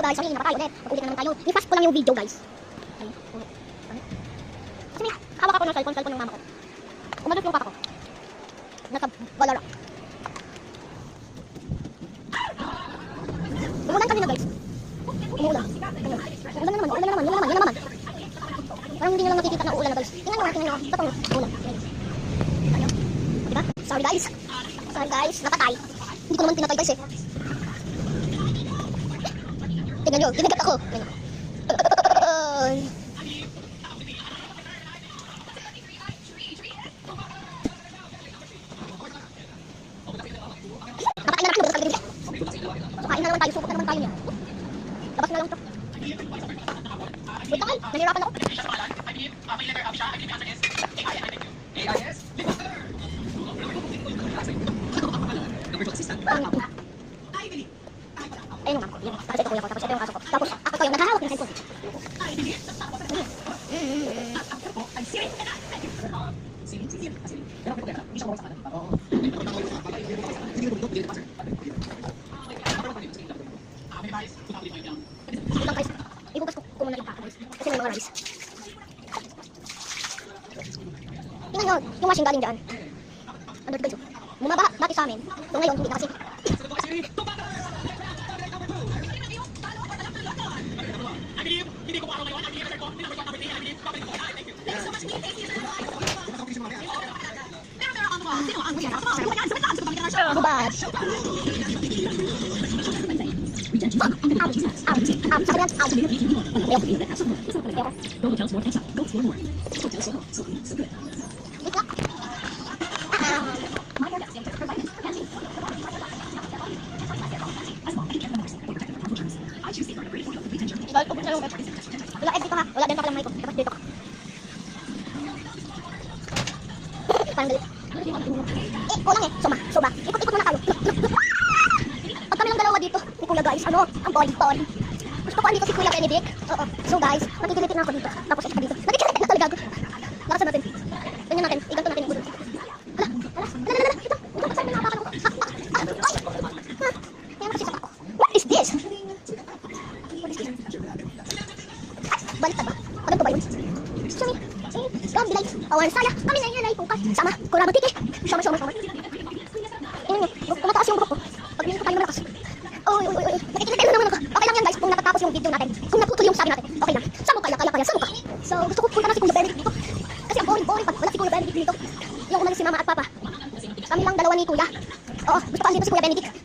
guys, sorry, namatay ulit. Mag-ulit na naman tayo. I-fast ko lang yung video guys. Ayun, ulit. Kasi may hawak ako ng cellphone ng mama ko. Umalos yung papa ko. Nasa Balara. Umulan kanina guys. Umulan. Umulan na naman. Parang hindi nyo lang nakikita na uulan na guys. Tingnan nyo. Batong ulan. Ayun. Diba? Sorry guys. Napatay. Hindi ko naman pinatay guys eh. Tingnan nyo. Ginagat ako. Kain na naman tayo, subok na naman tayo niya. Labas na lang ito. Wait lang, nahirapan ako. Ayun nga ko, yun. Tapos ito kuya ko, tapos ito yung aso ko. Tapos ako yung naghahawak ng cellphone. Ibang guys, ibugas ko muna yung paka guys. Kasi may mga rice. Tingnan nyo, yung washing galing dyan. Ano guys, bumabaha dati sa amin. So ngayon, hindi na kasi. Bubad. Wala egg dito ha. Wala din pa lang may ko. Tapos dito ka. Parang galit. Kulang eh. Suma. Ikot-ikot muna tayo. Pag kami lang dalawa dito, ni Kuya guys, ang boring. Gusto ko andito si Kuya Benedict. Oo. So guys, magkikilitin na ako dito. Tapos isa dito. Nagkikilitin na talaga. Lakasan natin. Ganyan natin. Iganto natin yung ulo. Hala. Ito. Saan na nakakalong? Kaya kasi sa ako. What is this? Balik na ba? Ano ba yun? Sumi. God bilay. Awan saya. Kami na yun ay pukas. Sama. Kurang tiki. Sama. Tingnan nyo. Kumataas yung buhok ko. Pag hindi ko tayo malakas. Oy. Nakikilitin na naman ako. Okay lang yan guys. Kung natatapos yung video natin. Kung naputol yung sabi natin. Okay lang. Samo kaya. Samo ka. So gusto ko punta na si Kuya Benedict dito. Kasi ang boring pa. Wala si Kuya Benedict dito. Yung umalis si mama at papa. Kami lang dalawa ni Kuya. Oo. Gusto ko andito si Kuya Benedict.